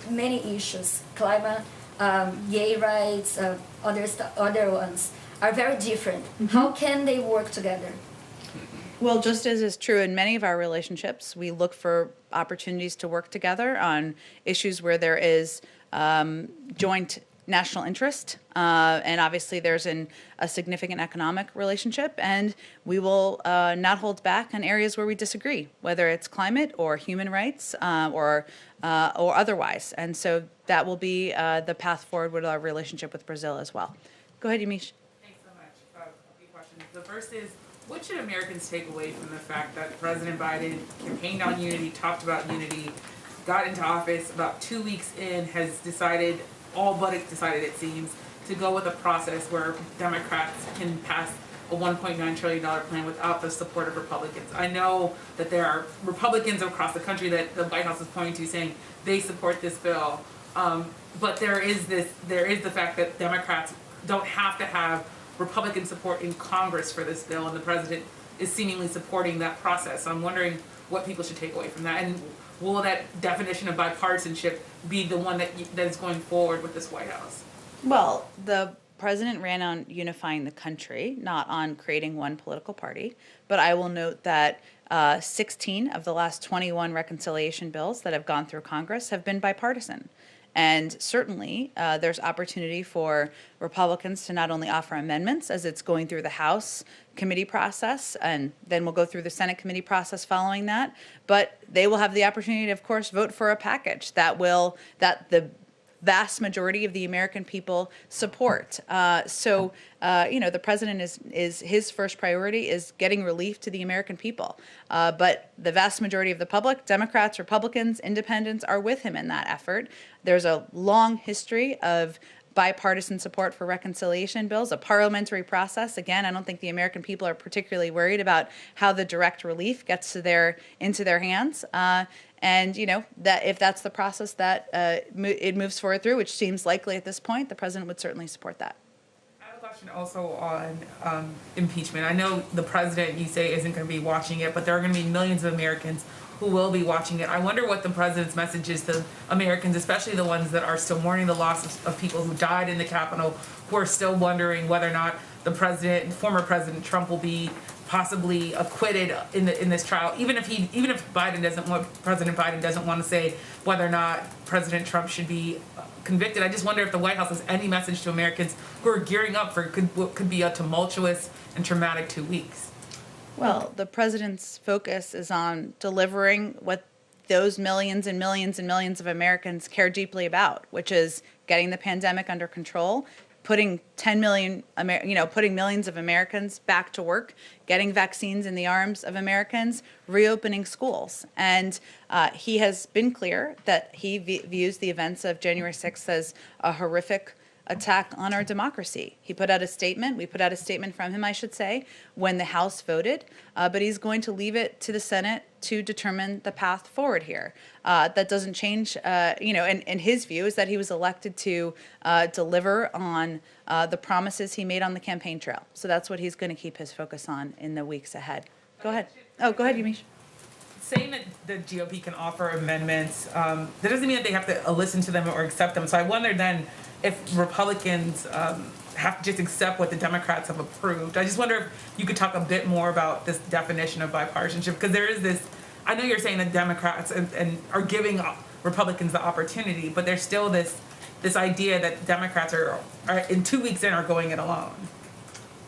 [SPEAKER 18] many issues, climate, gay rights, other ones, are very different. Mm-hmm. How can they work together?
[SPEAKER 10] Well, just as is true in many of our relationships, we look for opportunities to work together on issues where there is joint national interest, and obviously there's a significant economic relationship, and we will not hold back on areas where we disagree, whether it's climate or human rights or otherwise. And so that will be the path forward with our relationship with Brazil as well. Go ahead, Yamiche.
[SPEAKER 19] Thanks so much. A few questions. The first is, what should Americans take away from the fact that President Biden campaigned on unity, talked about unity, got into office, about 2 weeks in, has decided, all but decided it seems, to go with a process where Democrats can pass a $1.9 trillion plan without the support of Republicans? I know that there are Republicans across the country that the White House is pointing to saying they support this bill, but there is the fact that Democrats don't have to have Republican support in Congress for this bill, and the president is seemingly supporting that process. So I'm wondering what people should take away from that, and will that definition of bipartisanship be the one that is going forward with this White House?
[SPEAKER 10] Well, the president ran on unifying the country, not on creating one political party. But I will note that 16 of the last 21 reconciliation bills that have gone through Congress have been bipartisan. And certainly, there's opportunity for Republicans to not only offer amendments as it's going through the House committee process, and then we'll go through the Senate committee process following that, but they will have the opportunity to, of course, vote for a package that the vast majority of the American people support. The president is his first priority is getting relief to the American people. But the vast majority of the public, Democrats, Republicans, independents, are with him in that effort. There's a long history of bipartisan support for reconciliation bills, a parliamentary process. Again, I don't think the American people are particularly worried about how the direct relief gets into their hands. And that if that's the process that it moves forward through, which seems likely at this point, the president would certainly support that.
[SPEAKER 19] I have a question also on impeachment. I know the president, you say, isn't going to be watching it, but there are going to be millions of Americans who will be watching it. I wonder what the president's message is to Americans, especially the ones that are still mourning the loss of people who died in the Capitol, who are still wondering whether or not former President Trump will be possibly acquitted in this trial, even if President Biden doesn't want to say whether or not President Trump should be convicted. I just wonder if the White House has any message to Americans who are gearing up for what could be a tumultuous and traumatic 2 weeks.
[SPEAKER 10] Well, the president's focus is on delivering what those millions and millions and millions of Americans care deeply about, which is getting the pandemic under control, putting putting millions of Americans back to work, getting vaccines in the arms of Americans, reopening schools. And he has been clear that he views the events of January 6th as a horrific attack on our democracy. He put out a statement, we put out a statement from him, I should say, when the House voted, but he's going to leave it to the Senate to determine the path forward here. That doesn't change, and his view is that he was elected to deliver on the promises he made on the campaign trail. So that's what he's going to keep his focus on in the weeks ahead. Go ahead. Oh, go ahead, Yamiche.
[SPEAKER 19] Saying that the GOP can offer amendments, that doesn't mean that they have to listen to them or accept them. So I wonder then if Republicans have to just accept what the Democrats have approved. I just wonder if you could talk a bit more about this definition of bipartisanship, because there is this, I know you're saying that Democrats and are giving Republicans the opportunity, but there's still this idea that Democrats are in 2 weeks in are going it alone.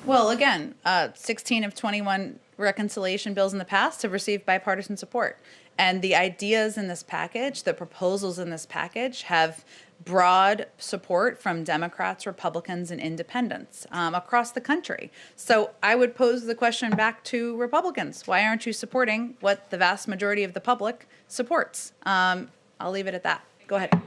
[SPEAKER 10] Well, again, 16 of 21 reconciliation bills in the past have received bipartisan support. And the ideas in this package, the proposals in this package, have broad support from Democrats, Republicans, and independents across the country. So I would pose the question back to Republicans. Why aren't you supporting what the vast majority of the public supports? I'll leave it at that. Go ahead.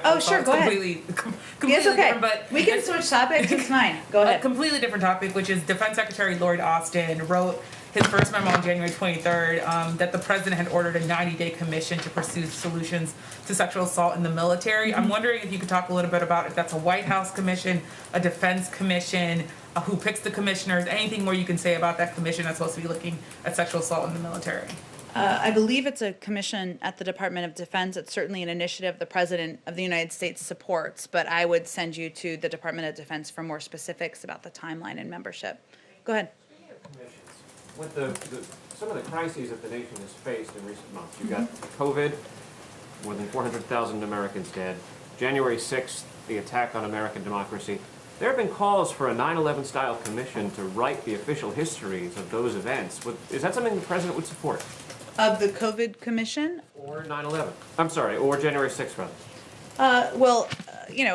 [SPEAKER 19] Oh,
[SPEAKER 10] sure, go ahead.
[SPEAKER 19] Completely
[SPEAKER 10] It's okay.
[SPEAKER 19] different, but
[SPEAKER 10] we can switch topics, it's fine. Go ahead.
[SPEAKER 19] A completely different topic, which is Defense Secretary Lloyd Austin wrote his first memo on January 23rd that the president had ordered a 90-day commission to pursue solutions to sexual assault in the military. I'm wondering if you could talk a little bit about if that's a White House commission, a defense commission, who picks the commissioners, anything more you can say about that commission that's supposed to be looking at sexual assault in the military.
[SPEAKER 10] I believe it's a commission at the Department of Defense. It's certainly an initiative the President of the United States supports, but I would send you to the Department of Defense for more specifics about the timeline and membership. Go ahead.
[SPEAKER 14] With some of the crises that the nation has faced in recent months, you've got COVID, more than 400,000 Americans dead, January 6th, the attack on American democracy. There have been calls for a 9/11 style commission to write the official histories of those events. Is that something the president would support?
[SPEAKER 10] Of the COVID commission?
[SPEAKER 14] Or 9/11. I'm sorry, or January 6th, rather.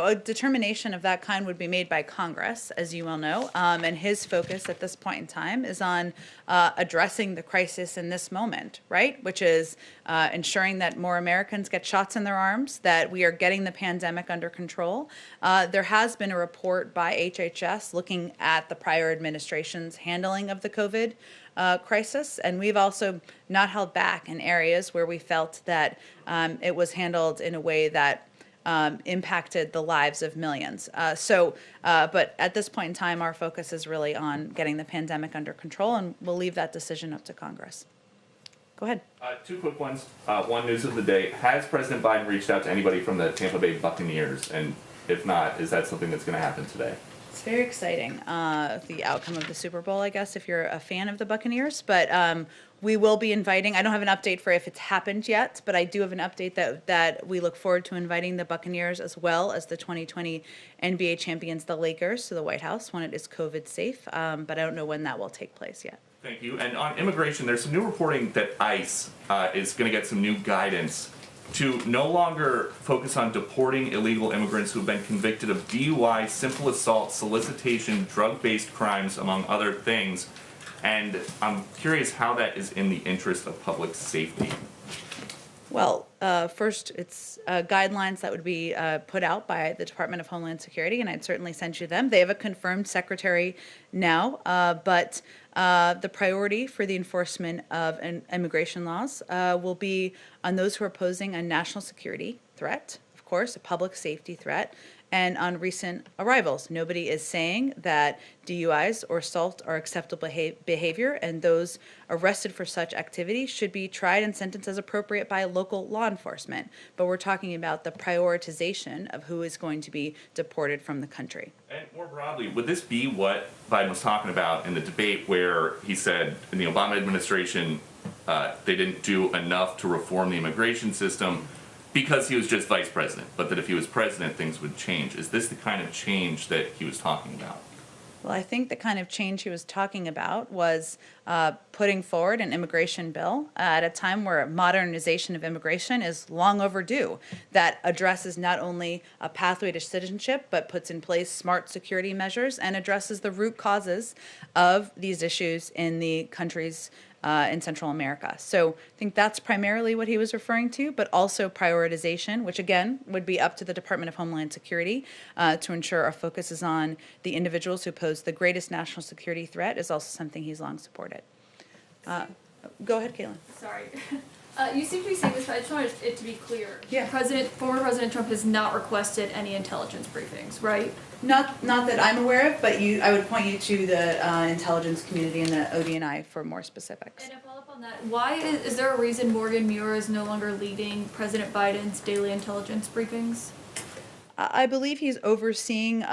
[SPEAKER 10] A determination of that kind would be made by Congress, as you well know, and his focus at this point in time is on addressing the crisis in this moment, right? Which is ensuring that more Americans get shots in their arms, that we are getting the pandemic under control. There has been a report by HHS looking at the prior administration's handling of the COVID crisis, and we've also not held back in areas where we felt that it was handled in a way that impacted the lives of millions. But at this point in time, our focus is really on getting the pandemic under control, and we'll leave that decision up to Congress. Go ahead.
[SPEAKER 13] Two quick ones. One, news of the day. Has President Biden reached out to anybody from the Tampa Bay Buccaneers? And if not, is that something that's going to happen today?
[SPEAKER 10] It's very exciting, the outcome of the Super Bowl, I guess, if you're a fan of the Buccaneers. But we will be inviting, I don't have an update for if it's happened yet, but I do have an update that we look forward to inviting the Buccaneers as well as the 2020 NBA champions, the Lakers, to the White House when it is COVID safe. But I don't know when that will take place yet.
[SPEAKER 13] Thank you. And on immigration, there's some new reporting that ICE is going to get some new guidance to no longer focus on deporting illegal immigrants who have been convicted of DUI, simple assault, solicitation, drug-based crimes, among other things. And I'm curious how that is in the interest of public safety.
[SPEAKER 10] Well, first, it's guidelines that would be put out by the Department of Homeland Security, and I'd certainly send you them. They have a confirmed secretary now, but the priority for the enforcement of immigration laws will be on those who are posing a national security threat, of course, a public safety threat, and on recent arrivals. Nobody is saying that DUIs or assault are acceptable behavior, and those arrested for such activity should be tried and sentenced as appropriate by local law enforcement. But we're talking about the prioritization of who is going to be deported from the country.
[SPEAKER 13] And more broadly, would this be what Biden was talking about in the debate where he said in the Obama administration they didn't do enough to reform the immigration system because he was just vice president, but that if he was president, things would change? Is this the kind of change that he was talking about?
[SPEAKER 10] Well, I think the kind of change he was talking about was putting forward an immigration bill at a time where modernization of immigration is long overdue, that addresses not only a pathway to citizenship, but puts in place smart security measures and addresses the root causes of these issues in the countries in Central America. So I think that's primarily what he was referring to, but also prioritization, which again would be up to the Department of Homeland Security to ensure our focus is on the individuals who pose the greatest national security threat, is also something he's long supported. Go ahead, Caitlin.
[SPEAKER 8] Sorry. You seem to be saying this, but I just wanted it to be clear.
[SPEAKER 10] Yeah.
[SPEAKER 8] Former President Trump has not requested any intelligence briefings, right?
[SPEAKER 10] Not that I'm aware of, but I would point you to the intelligence community and the ODNI for more specifics.
[SPEAKER 8] And to follow up on that, why is there a reason Morgan Muir is no longer leading President Biden's daily intelligence briefings?
[SPEAKER 10] I believe he's overseeing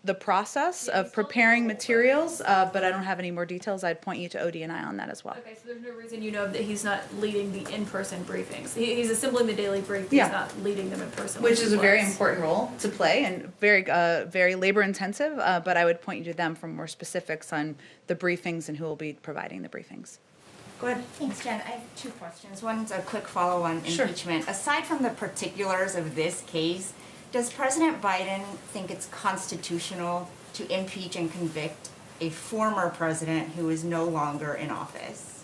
[SPEAKER 10] the process of preparing materials, but I don't have any more details. I'd point you to ODNI on that as well.
[SPEAKER 8] Okay, so there's no reason you know that he's not leading the in-person briefings. He's assembling the daily brief,
[SPEAKER 10] Yeah.
[SPEAKER 8] he's not leading them in person.
[SPEAKER 10] Which is a very
[SPEAKER 8] was.
[SPEAKER 10] important role to play and very labor intensive, but I would point you to them for more specifics on the briefings and who will be providing the briefings. Go ahead.
[SPEAKER 12] Thanks, Jen. I have two questions. One's a quick follow on
[SPEAKER 10] Sure.
[SPEAKER 12] impeachment. Aside from the particulars of this case, does President Biden think it's constitutional to impeach and convict a former president who is no longer in office?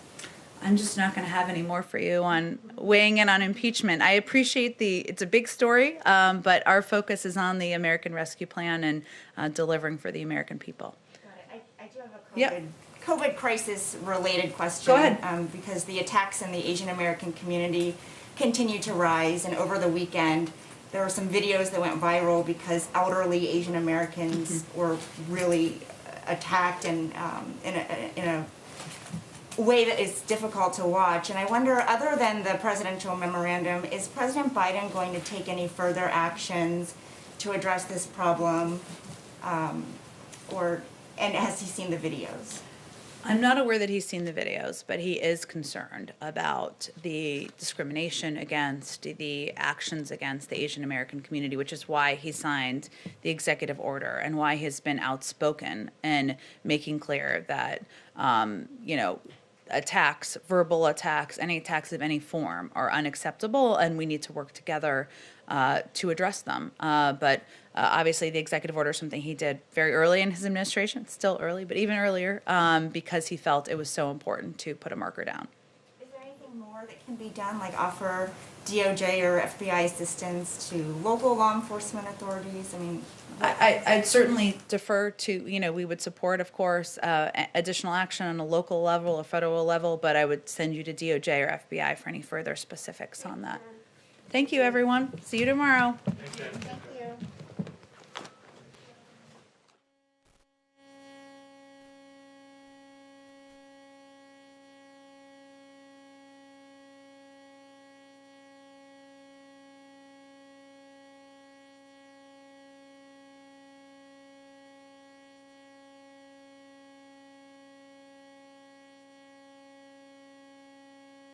[SPEAKER 10] I'm just not going to have any more for you on weighing in on impeachment. I appreciate it's a big story, but our focus is on the American Rescue Plan and delivering for the American people.
[SPEAKER 12] Got it. I do have a
[SPEAKER 10] Yep.
[SPEAKER 12] COVID crisis related question.
[SPEAKER 10] Go ahead.
[SPEAKER 12] Because the attacks in the Asian American community continue to rise, and over the weekend there were some videos that went viral because elderly Asian Americans were really attacked and in a way that is difficult to watch. And I wonder, other than the presidential memorandum, is President Biden going to take any further actions to address this problem, and has he seen the videos?
[SPEAKER 10] I'm not aware that he's seen the videos, but he is concerned about the discrimination against, the actions against the Asian American community, which is why he signed the executive order and why he's been outspoken in making clear that, attacks, verbal attacks, any attacks of any form are unacceptable, and we need to work together to address them. But obviously, the executive order is something he did very early in his administration. It's still early, but even earlier, because he felt it was so important to put a marker down.
[SPEAKER 12] Is there anything more that can be done, like offer DOJ or FBI assistance to local law enforcement authorities? I mean,
[SPEAKER 10] I'd certainly defer to, we would support, of course, additional action on a local level or federal level, but I would send you to DOJ or FBI for any further specifics on that. Thank you, everyone. See you tomorrow.
[SPEAKER 6] Thank you.